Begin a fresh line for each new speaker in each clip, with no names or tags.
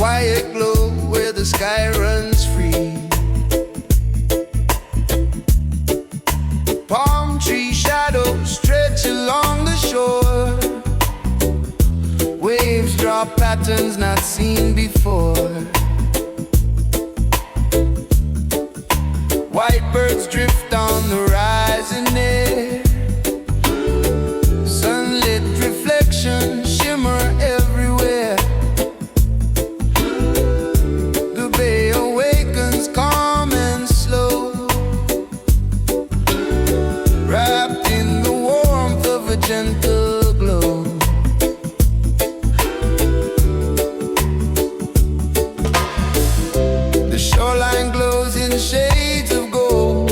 quiet glow where the sky runs free. Palm tree shadows stretch along the shore. Waves draw patterns not seen before. White birds drift on the rising air. Sunlit reflections shimmer everywhere. The bay awakens calm and slow, wrapped in the warmth of a gentle glow. The shoreline glows in shades of gold,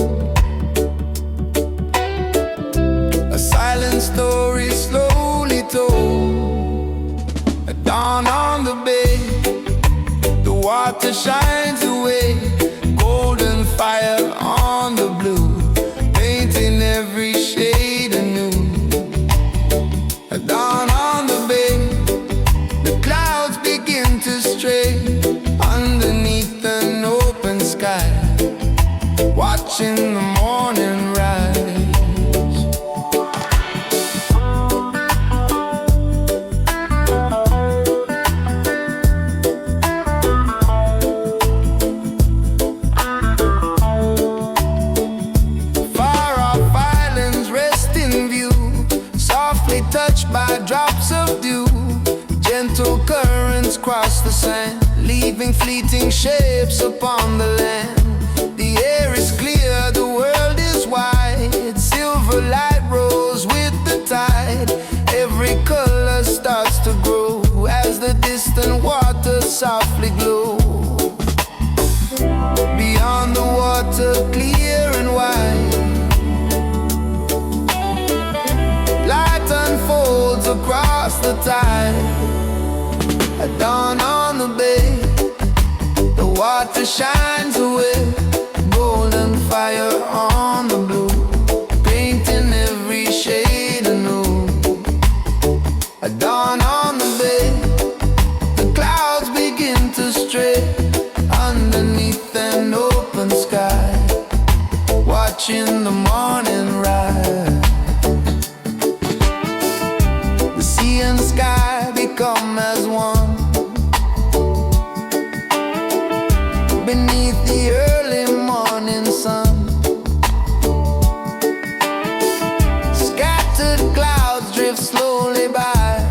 a silent story slowly told. At dawn on the bay, the water shines away, golden fire on the blue, painting every shade anew. At dawn on the bay, the clouds begin to stray underneath an open sky, watching the morning rise. Far off islands rest in view, softly touched by drops of dew. Gentle currents cross the sand, leaving fleeting shapes upon the land. The air is clear, the world is wide. Silver light rolls with the tide. Every color starts to grow as the distant waters softly glow. Beyond the water, clear and wide, light unfolds across the tide. At dawn on the bay, the water shines away, golden fire on the blue, painting every shade anew. At dawn on the bay, the clouds begin to stray underneath an open sky, watching the morning rise. The sea and sky become as one beneath the early morning sun. Scattered clouds drift slowly by,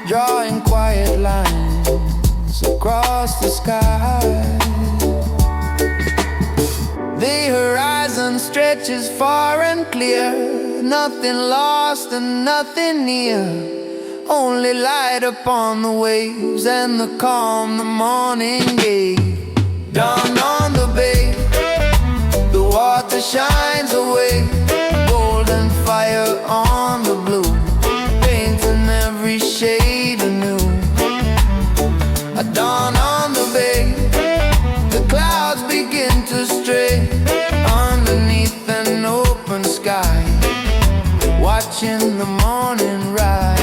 drawing quiet lines across the sky. The horizon stretches far and clear, nothing lost and nothing near, only light upon the waves and the calm the morning gave. Dawn on the bay, the water shines away, golden fire on the blue, painting every shade anew. At dawn on the bay, the clouds begin to stray underneath an open sky, watching the morning rise.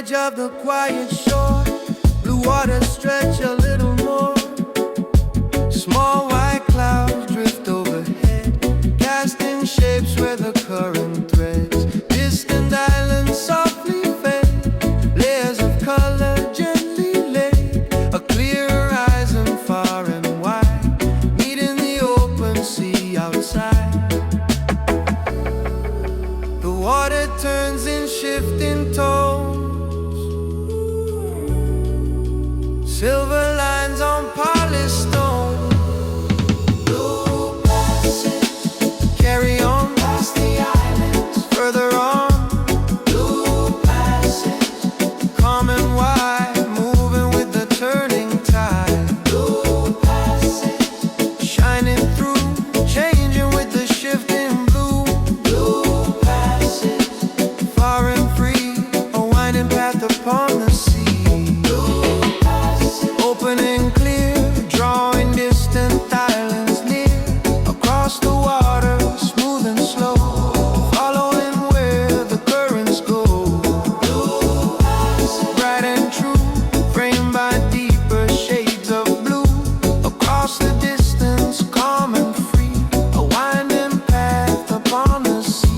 edge of the quiet shore. Blue water stretch a little more. Small white clouds drift overhead, casting shapes where the current threads. Distant islands softly fade, layers of color gently laid. A clear horizon far and wide, meeting the open sea outside. The water turns in shifting tones, silver lines on polished stone. Blue passage, carry on past the islands, further on. Blue passage, calm and wide, moving with the turning tide. Blue passage, shining through, changing with the shifting blue. Blue passage, far and free, a winding path upon the sea. Blue passage, open and clear, drawing distant islands near. Across the water, smooth and slow, following where the currents go. Blue passage, bright and true, framed by deeper shades of blue. Across the distance, calm and free, a winding path upon the sea.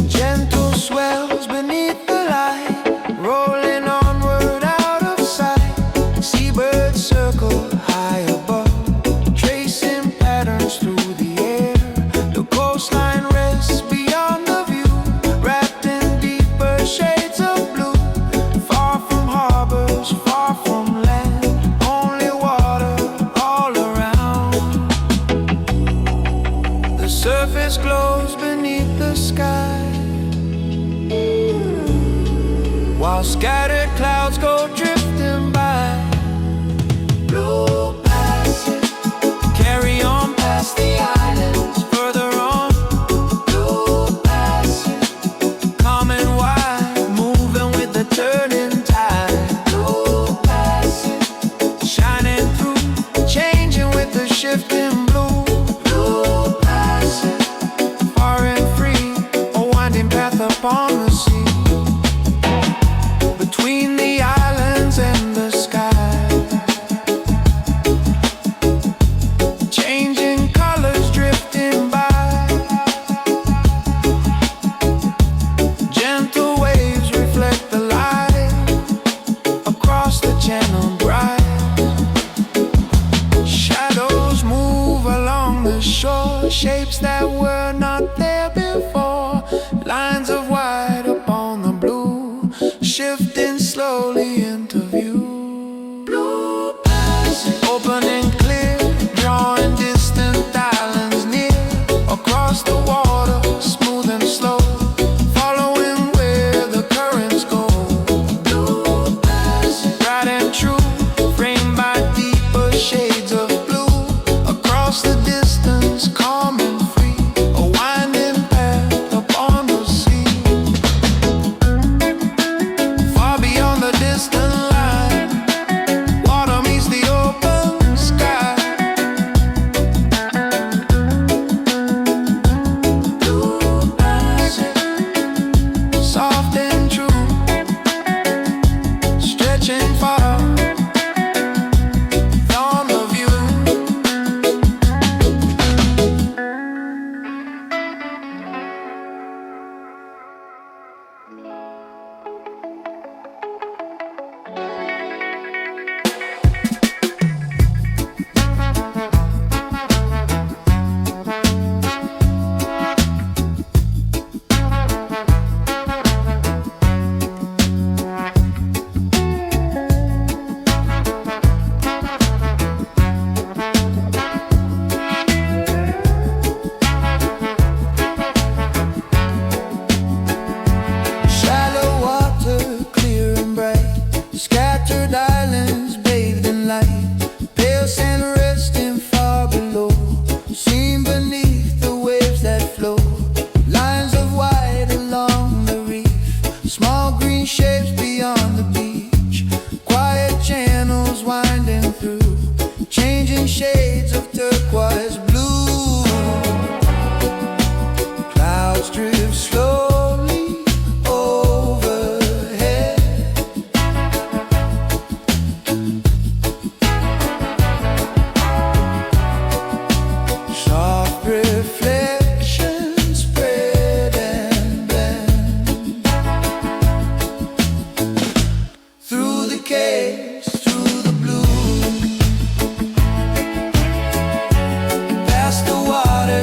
Gentle swells beneath the light, rolling onward out of sight. Seabirds circle high above, tracing patterns through the air. The coastline rests beyond the view, wrapped in deeper shades of blue. Far from harbors, far from land, only water all around. The surface glows beneath the sky, while scattered clouds go drifting by. Blue passage, carry on past the islands, further on. Blue passage, calm and wide, moving with the turning tide. Blue passage, shining through, changing with the shifting blue. Blue passage, far and free, a winding path upon the sea. Between the islands and the sky, changing colors drifting by. Gentle waves reflect the light across the channel bright. Shadows move along the shore, shapes that were not there before. Lines of white upon the blue, shifting slowly into view. Blue passage, open and clear, drawing distant islands near. Across the water, smooth and slow, following where the currents go. Blue passage, bright and true, framed by deeper shades of blue. Across the distance, calm and free, a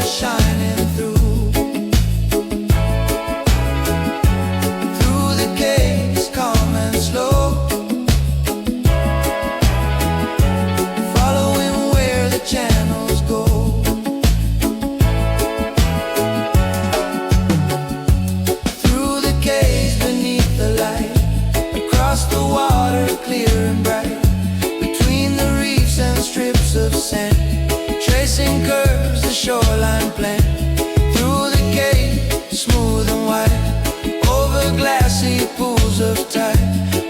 shining through the caves, calm and slow, following where the channels go. Through the caves beneath the light, across the water clear and bright, between the reefs and strips of sand, tracing curves the shoreline plan. Through the cave, smooth and wide, over glassy pools of tide,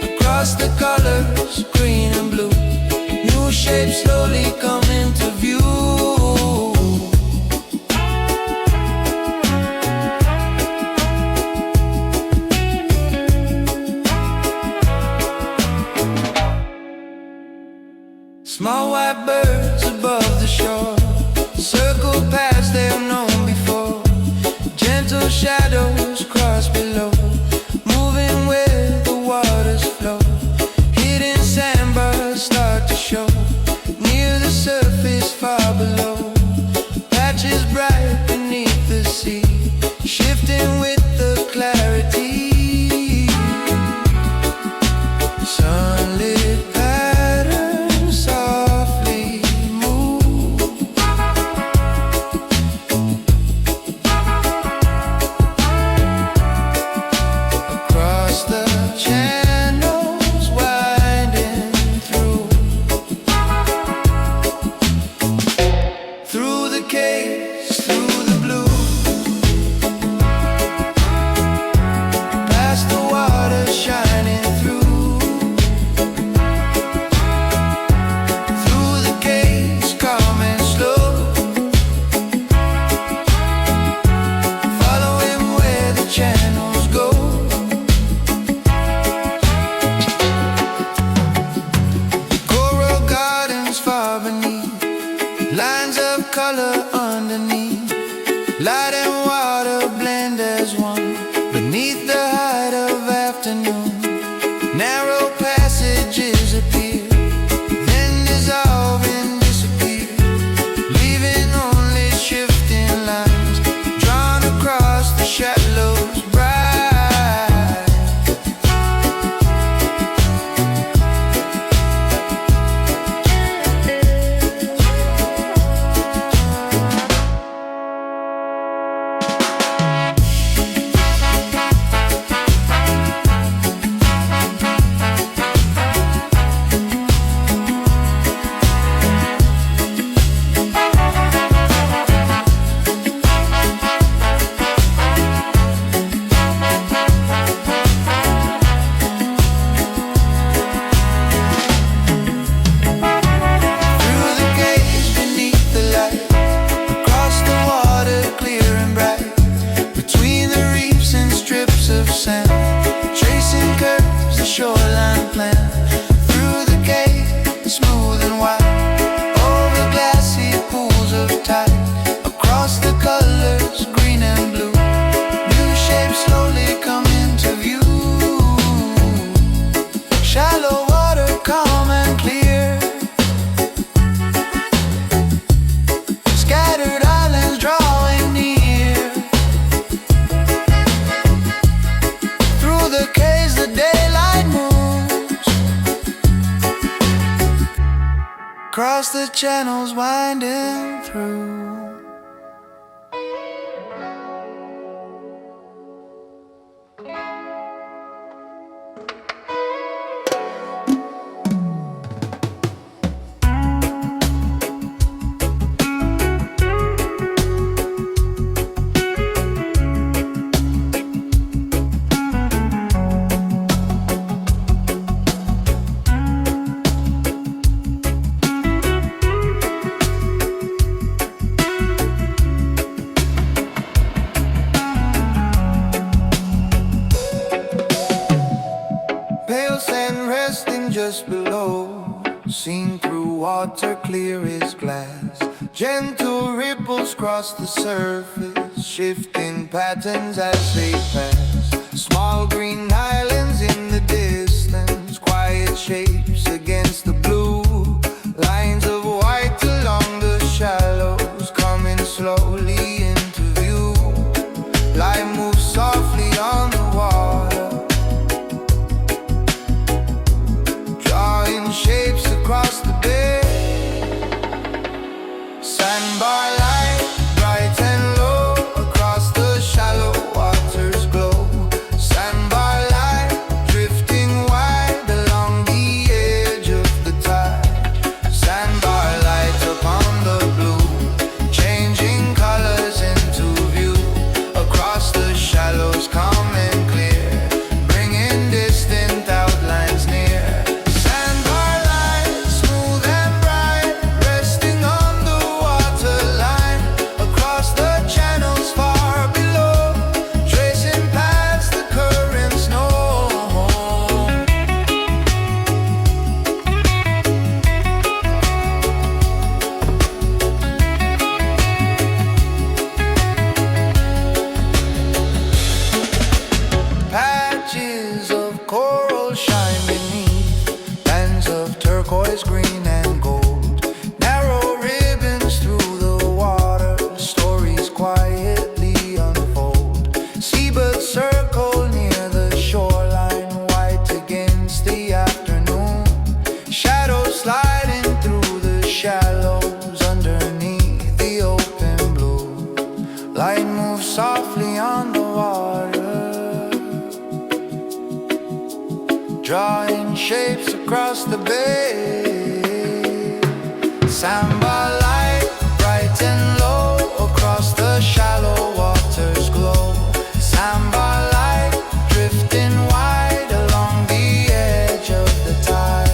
across the colors green and blue, new shapes slowly come into view. Small white birds above the shore circle past they've known before. Gentle shadows cross below, moving where the waters flow. Hidden sandbars start to show, near the surface far below. Patches bright beneath the sea, shifting with the clarity. Sunlit patterns softly move across the channels, winding through the caves, through the blue, past the water shining through the caves, calm and slow, following where the channels go. Coral gardens far beneath, lines of color underneath, light and water blend as one, beneath the height of afternoon. Narrow passages appear, then dissolve and disappear, leaving only shifting lines drawn across the shallows bright. Through the caves beneath the light, across the water clear and bright, between the reefs and strips of sand, tracing curves the shoreline plan. Through the cave, smooth and wide, over glassy pools of tide, across the colors green and blue, new shapes slowly come into view. Shallow water, calm and clear, scattered islands drawing near. Through the caves the daylight moves, across the channels winding through. Pale sand resting just below, seen through water clear as glass. Gentle ripples cross the surface, shifting patterns as they pass. Small green islands in the distance, quiet shapes against the blue. Lines of white along the shallows, coming slowly Sandbar light, bright and low, across the shallow waters glow. Sandbar light, drifting wide along the edge of the tide. Sandbar light upon the blue, changing colors into view. Across the shallows, calm and clear, bringing distant outlines near. Sandbar light, smooth and bright, resting on the waterline. Across the channels far below, tracing past the currents know. Patches of coral shine beneath, bands of turquoise green and gold. Narrow ribbons through the water, stories quietly unfold. Seabirds circle near the shoreline, white against the afternoon. Shadows sliding through the shallows underneath the open blue. Light moves softly on the water, drawing shapes across the bay. Sandbar light, bright and low, across the shallow waters glow. Sandbar light, drifting wide along the edge of the tide.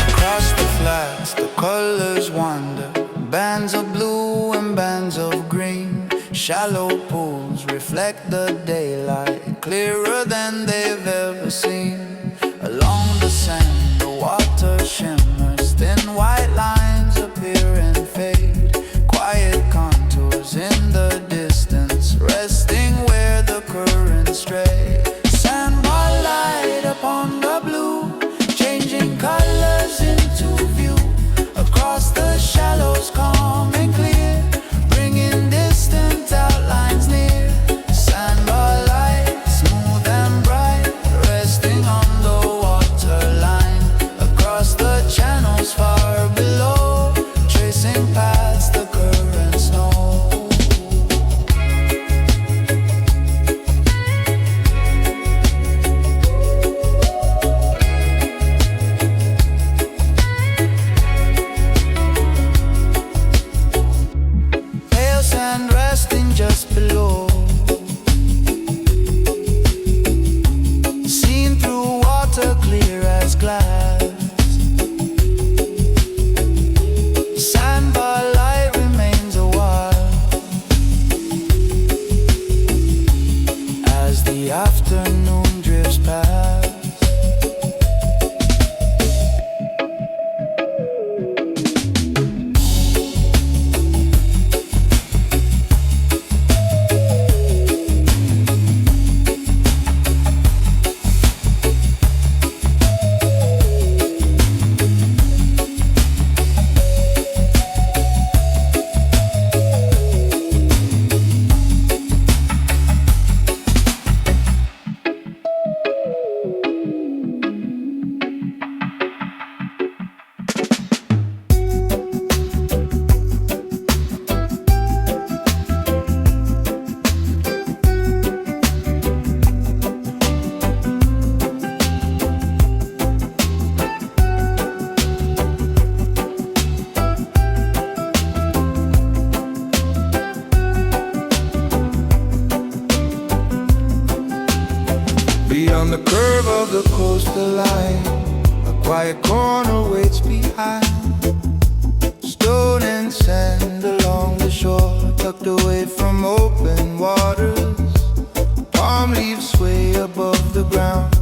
Across the flats, the colors wander, bands of blue and bands of green. Shallow pools reflect the daylight, clearer than they've ever seen. Along the sand, the water shimmers, thin white lines appear and fade. Quiet contours in the distance, resting where the currents stray. Sandbar light upon the blue, changing colors into view. Across the shallows, calm and clear, bringing distant outlines near. Sandbar light, smooth and bright, resting on the waterline. Across the channels far below, tracing past the currents know. Pale sand resting just below, seen through water clear as glass. Sandbar light remains a while as the afternoon drifts past. Beyond the curve of the coastal line, a quiet corner waits behind. Stone and sand along the shore, tucked away from open waters. Palm leaves sway above the ground,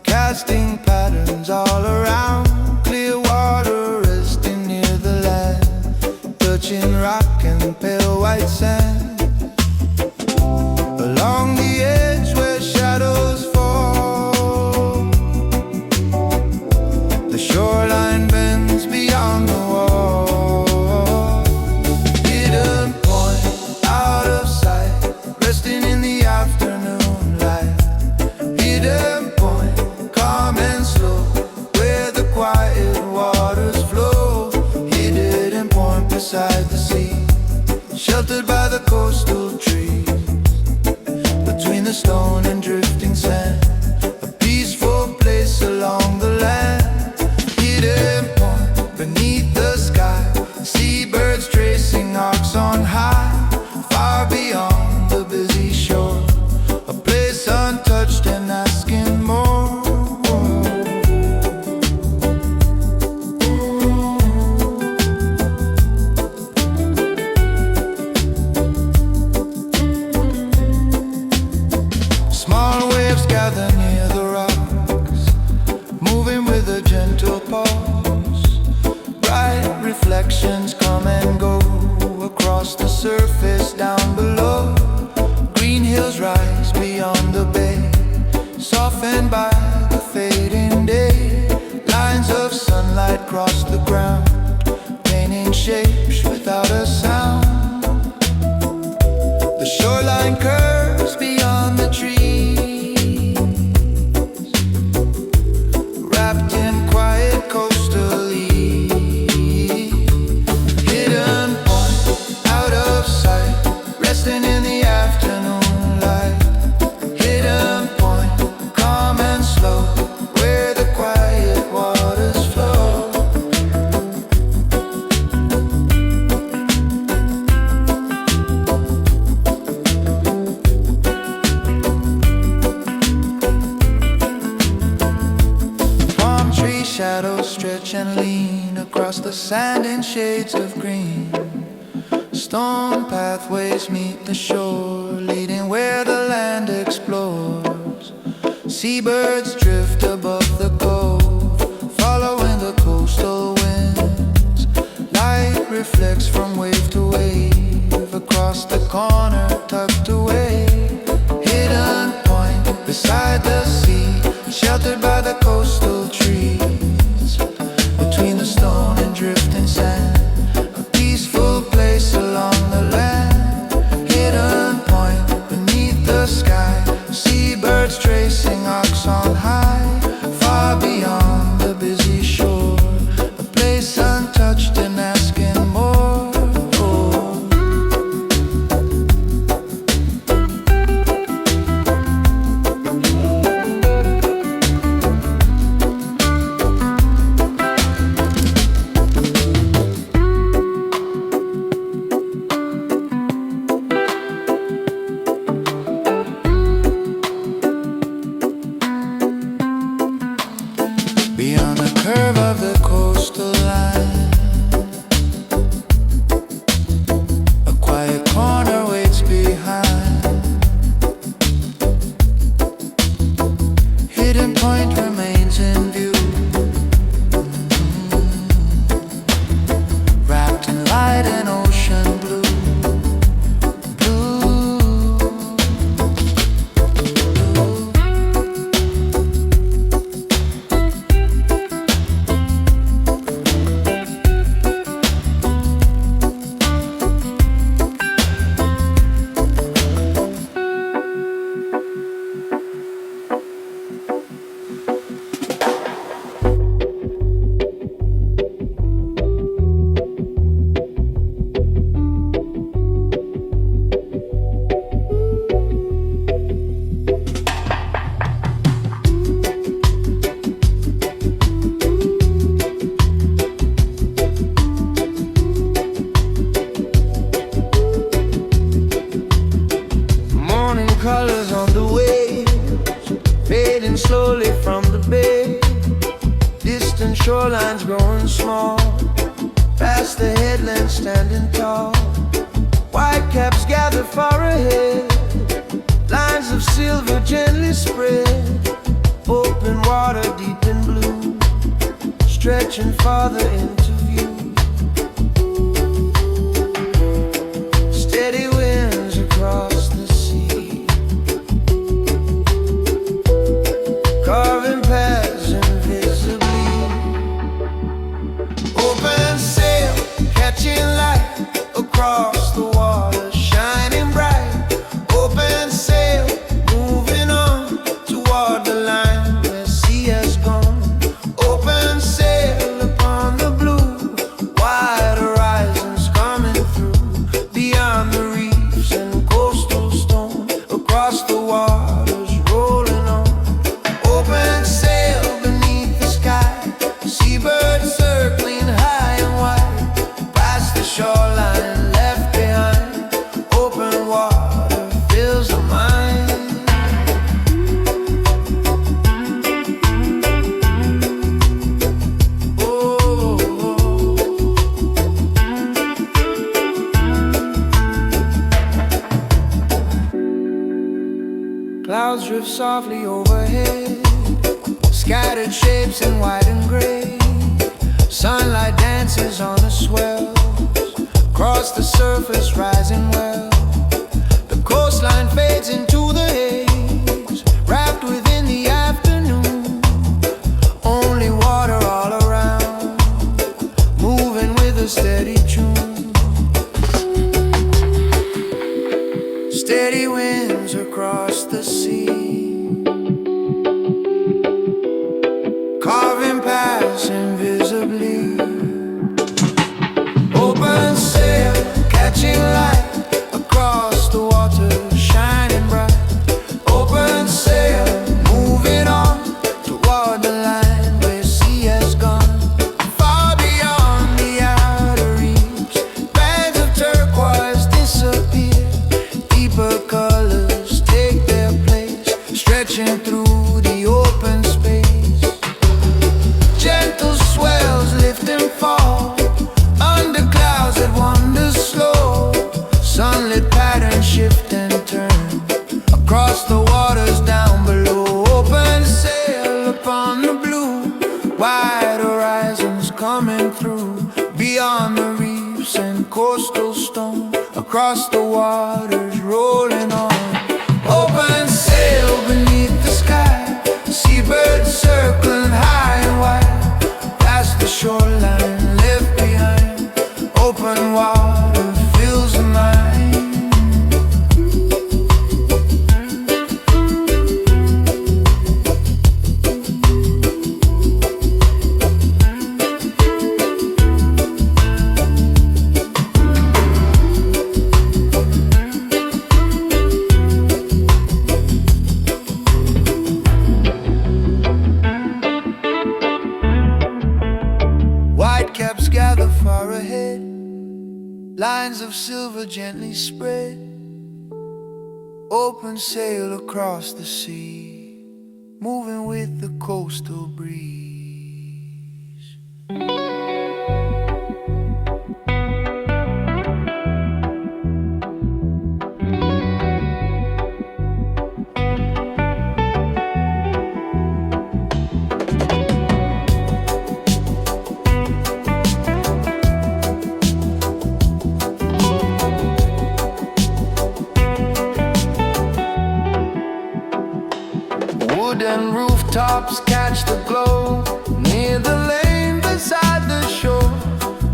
casting patterns all around. Clear water resting near the land, touching rock and pale white sand. Along the edge where the stone and drifting sand. A peaceful place along the land, hidden point beneath the sky. Seabirds tracing arcs on high, far beyond the busy shore. A place untouched and asking more. Small waves gather near the rocks, moving with a gentle pulse. Bright reflections come and go across the surface down below. Green hills rise beyond the bay, softened by the fading day. Lines of sunlight cross the ground, painting shapes without a sound. The shoreline curves beyond the trees, wrapped in quiet coastal ease. Hidden point, out of sight, resting in the afternoon light. Hidden point, calm and slow, where the quiet waters flow. Palm tree shadows stretch and lean across the sand in shades of green. Stone pathways meet the shore, leading where the land explores. Seabirds drift above the cove, following the coastal winds. Light reflects from wave to wave, across the corner tucked away. Hidden point beside the sea, sheltered by the coastal trees. Between the stone and drifting sand, a peaceful place along the land. Hidden point beneath the sky, seabirds tracing arcs on high, far beyond the busy shore. A place untouched and asking more. Beyond the curve of the coastal line, a quiet corner waits behind. Hidden point remains in view, wrapped in light and ocean blue. Morning colors on the waves, fading slowly from the bay. Distant shorelines growing small, past the headland standing tall. White caps gather far ahead, lines of silver gently spread. Open water deep in blue, stretching farther into view. Steady winds across the sea, carving paths invisibly. Open sail, catching light across the water, shining bright. Open sail, moving on toward the line where sea has gone. Open sail upon the blue, softly overhead, scattered shapes in white and gray. Sunlight dances on the swells, across the surface rising well. The coastline fades into the haze, wrapped within the afternoon. Only water all around, moving with a steady tune. Steady winds across the sea, carving paths invisibly. Open sail, catching light across the water, shining bright. Open sail, moving on toward the line where sea has gone. Far beyond the outer reefs, bands of turquoise disappear. Deeper colors take their place, stretching through the open space. Gentle swells lift and fall under clouds that wander slow. Sunlit patterns shift and turn across the waters down below. Open sail upon the blue, wide horizons coming through. Beyond the reefs and coastal stone, across the waters rolling on. Open sail beneath the sky, seabirds circling high and wide. Past the shoreline left behind, open water fills the mind. Whitecaps gather far ahead, lines of silver gently spread. Open sail across the sea, moving with the coastal breeze. Wooden rooftops catch the glow near the lane beside the shore.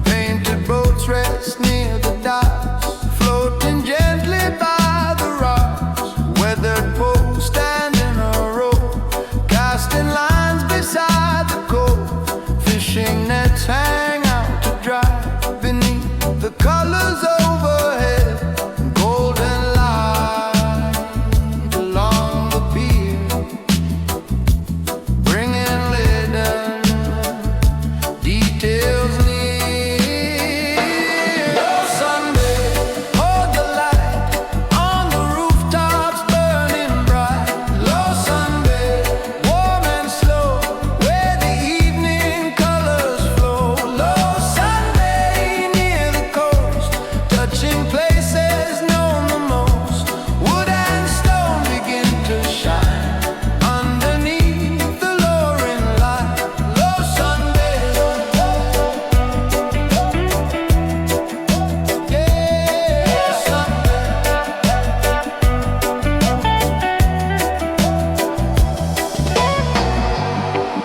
Painted boats rest near the docks, floating gently by the rocks. Weathered poles stand in a row, casting lines beside the cove. Fishing nets hang out to dry beneath the colors overhead. Golden light along the pier, bringing laden details near. Oh, Sunday, hold the light on the rooftops burning bright. Low Sunday, warm and slow, where the evening colors flow. Low Sunday, near the coast, touching places known the most. Wood and stone begin to shine underneath the lowering light. Low Sunday, yeah, Sunday.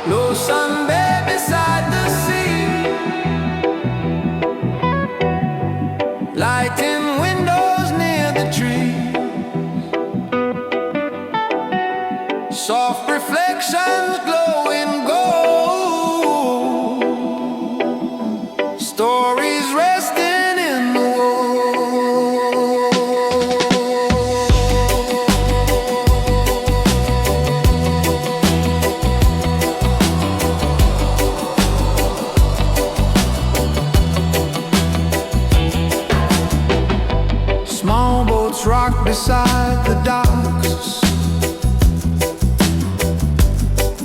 Low Sunday beside the sea, lighting windows near the tree. Soft reflections glowing gold, stories resting in the Small boats rock beside the docks,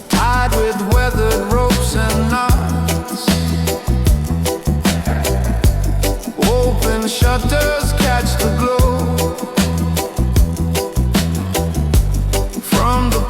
tied with weathered ropes and knots. Open shutters catch the glow from the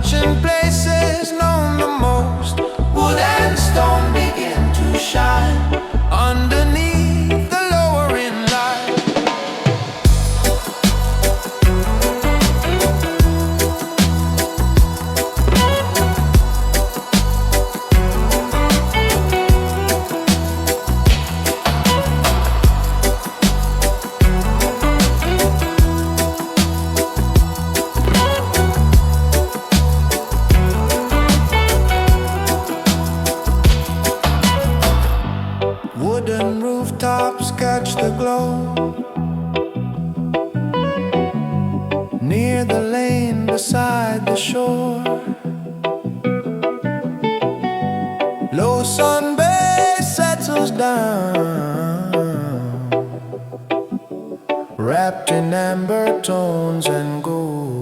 touching places known the most. Wood and stone begin to shine underneath the lowering light. Wooden rooftops catch the glow near the lane beside the shore. Low sun base settles down, wrapped in amber tones and gold.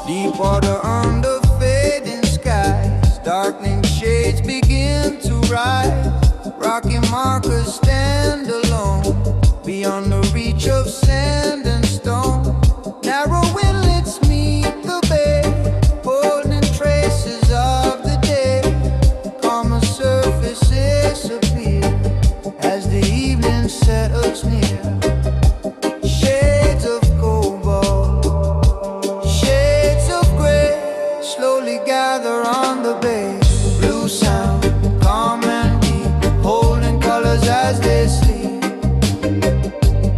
Deep water under fading skies, darkening shades begin to rise. Rocky markers stand alone, beyond the reach of sand and stone. Narrow inlets meet the bay, holding traces of the day. Calmer surfaces appear as the evening settles near. Shades of cobalt, shades of gray slowly gather on the bay. Blue sound, calm and deep, holding colors as they sleep.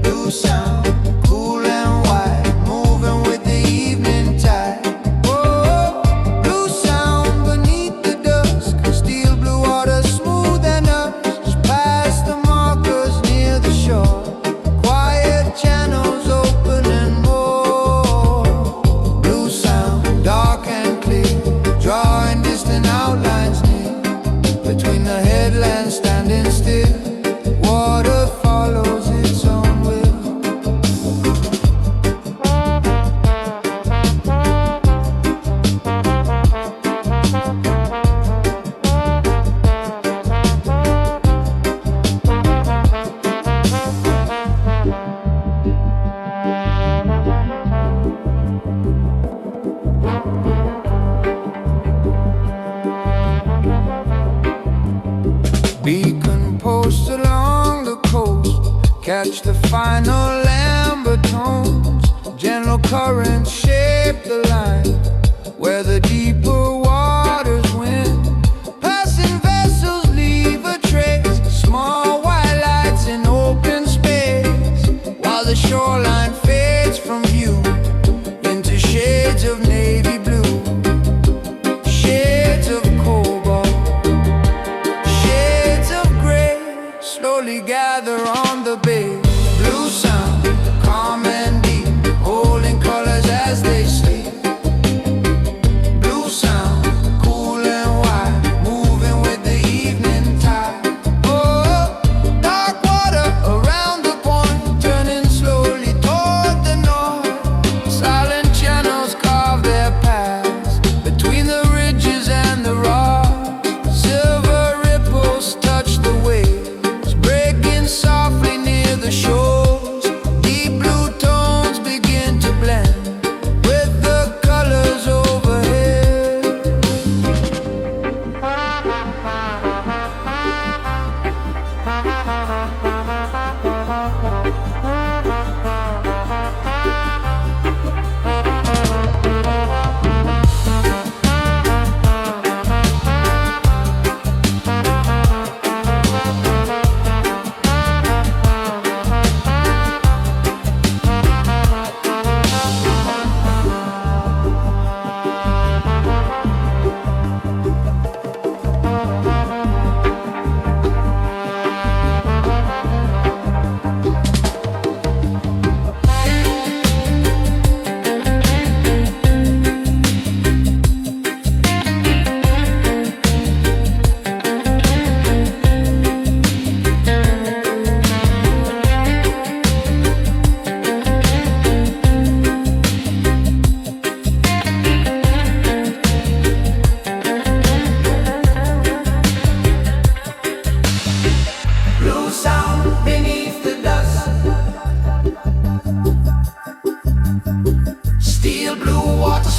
Blue sound, cool and wide, moving with the evening tide. Oh, blue sound beneath the dusk, steel blue water smooth and hush, past the markers near the shore. Quiet channels open and more. Blue sound, dark and clear, drawing distant outlines near. Between the headlands standing still, water follows its own will. Beacon posts along the coast catch the final amber tones. Gentle currents shape the line where the deeper waters win. Passing vessels leave a trace, small white lights in open space, while the shoreline fades from view into shades of navy blue, shades of cobalt, shades of gray slowly gather on the bay. Blue sound, calm and deep, holding colors as they sleep. Blue sound, cool and wide, moving with the evening tide. Oh, dark water around the point, turning slowly toward the north. Silent channels carve their path.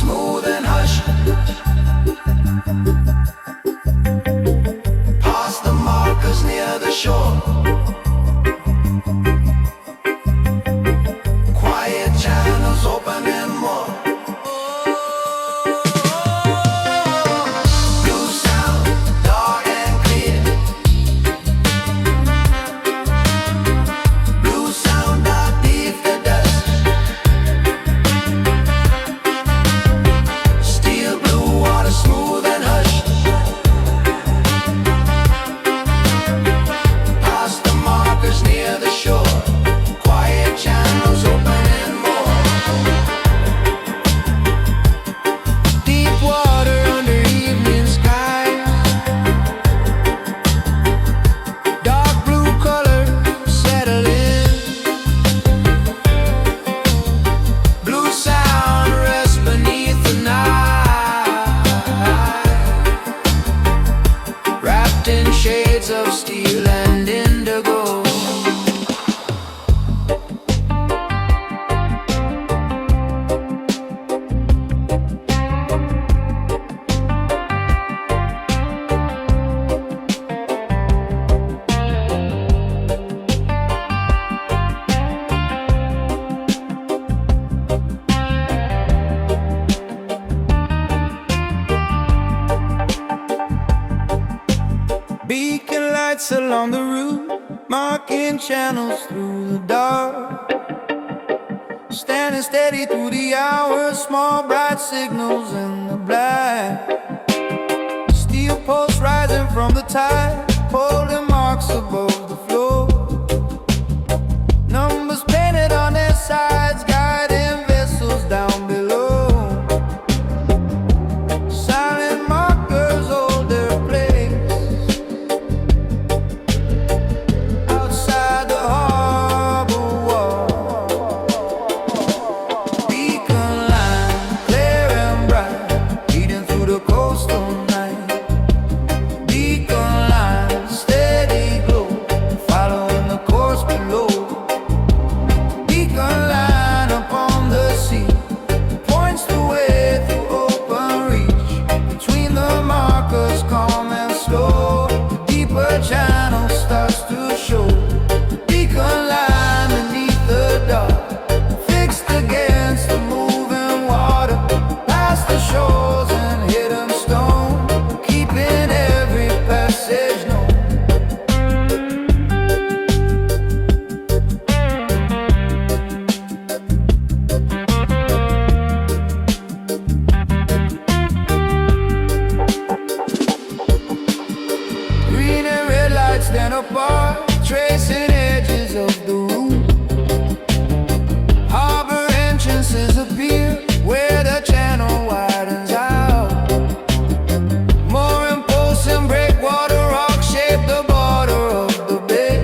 smooth and hushed. Past the markers near the shore. Quiet channels opening more. Blue sound, dark and clear. Blue sound out deep the dust. Steel blue water smooth and hushed. Past the markers near the shore. Quiet channels opening more. Deep water under evening sky. Dark blue color settling. Blue sound rests beneath the night. Wrapped in shades of steel and indigo. Beacon lights along the route, marking channels through the dark. Standing steady through the hours, small bright signals in the black. Steel posts rising from the tide, holding marks above the floor. Numbers painted on their sides, guiding vessels down below. Silent markers hold their place outside the harbor wall. Beacon line, clear and bright, leading through the coastal night. Beacon line, steady glow, following the course below. Beacon line upon the sea, points the way through open reach. Between the markers, calm and slow, the deeper channel starts to show. Beacon line beneath the dark, fixed against the moving water, past the shores and hidden stone, keeping every passage known. Green and red lights stand apart, tracing edges of the route. Harbor entrances appear where the channel widens out. More imposing breakwater rocks shape the border of the bay.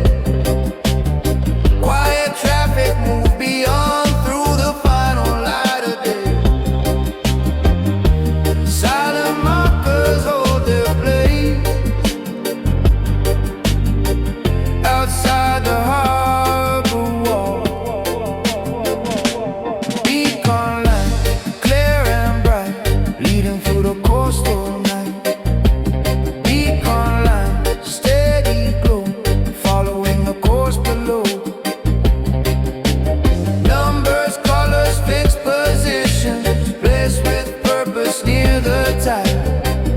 Quiet traffic move beyond through the final light of day. Silent markers hold their place outside the harbor wall. Beacon light, clear and bright, leading through the coastal night. Beacon light, steady glow, following the course below. Numbers, colors, fixed positions, placed with purpose near the tide.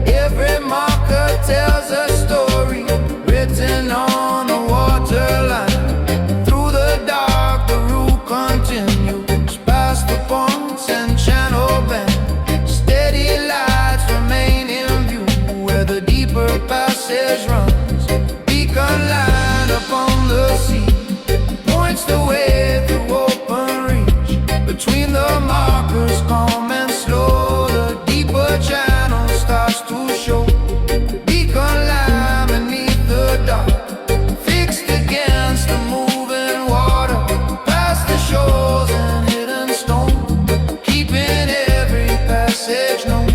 Every marker tells a story written on the waterline. Through the dark, the route continues past the points and channel bend. Steady lights remain in view where the deeper passage runs. Beacon line upon the sea, points the way through open reach. Between the markers, calm and slow, the deeper channel starts to show. Beacon line beneath the dark, fixed against the moving water, past the shores and hidden stone, keeping every passage known.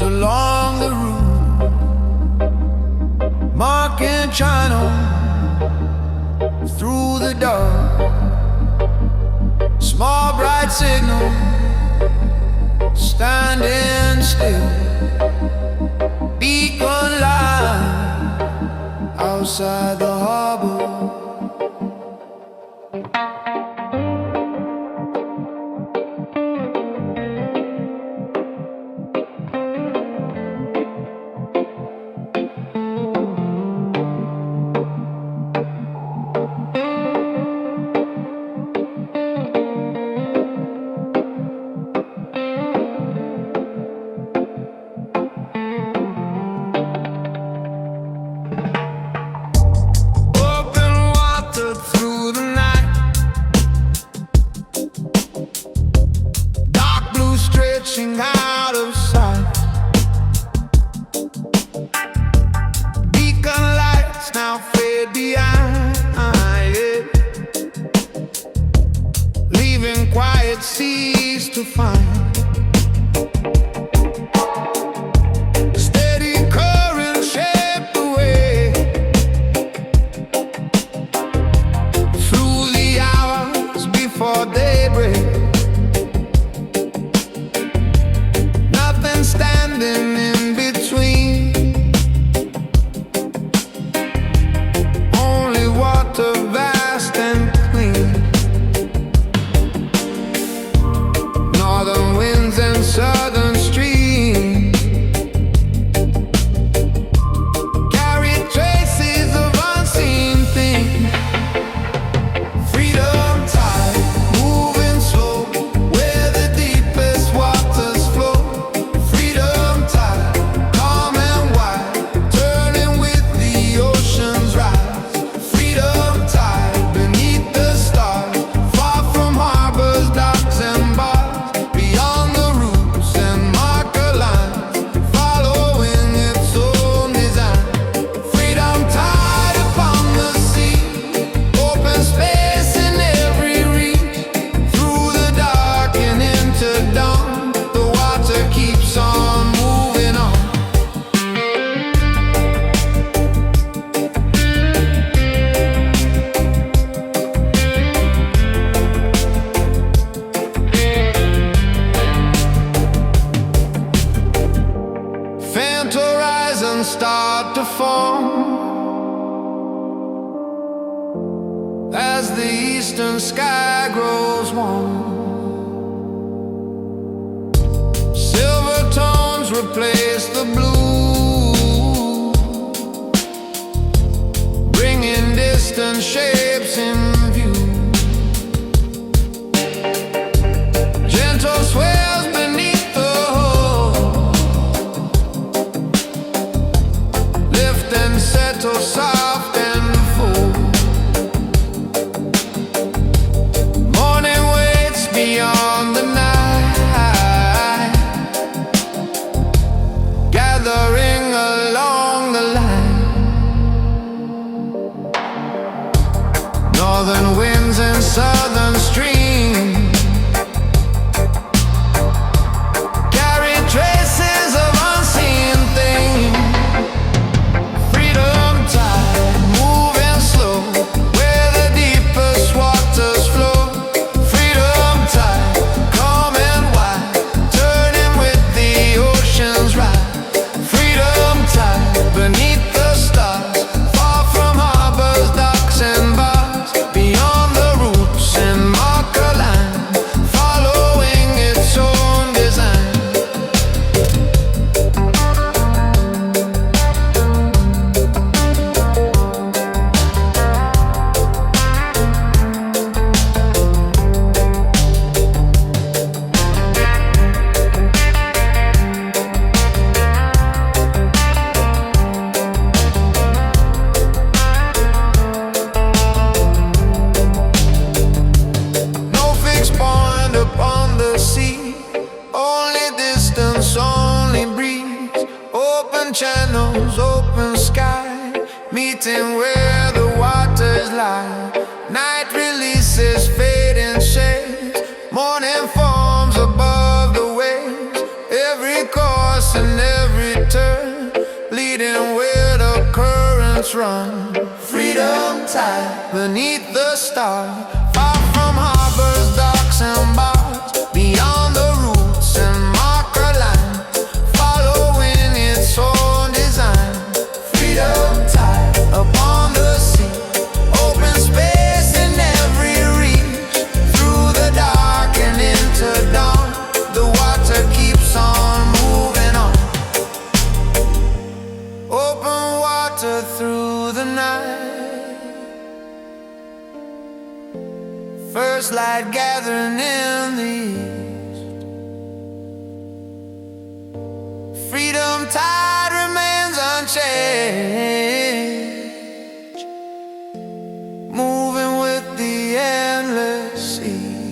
along the route, marking channel through the dark. Small bright signal, standing still. Beacon light outside the harbor. Out of sight, beacon lights now fade behind it, leaving quiet seas to find. Steady current shape the way through the hours before daybreak. Standing in between, only water vast and clean. Northern winds and southern streams carry traces of unseen things. Freedom tide moving slow where the deepest waters flow. Start to form as the eastern sky grows warm. Silver tones replace the blue, bringing distant shapes in view. Gentle swells beneath the settle soft and full. Morning waits beyond the night, gathering along the line. Northern winds and southern streams carry traces of unseen things. Channels, open sky, meeting where the waters lie. Night releases fading shades, morning forms above the waves. Every course and currents run. Freedom tide beneath the stars, far from harbors, docks and bars, beyond the roots and marker lines, following its own design. Freedom tide upon the sea, open space in every reach, through the dark and into dawn, the water keeps on moving on. Open water through the night, first light gathering in the east. Freedom tide remains unchanged, moving with the endless sea.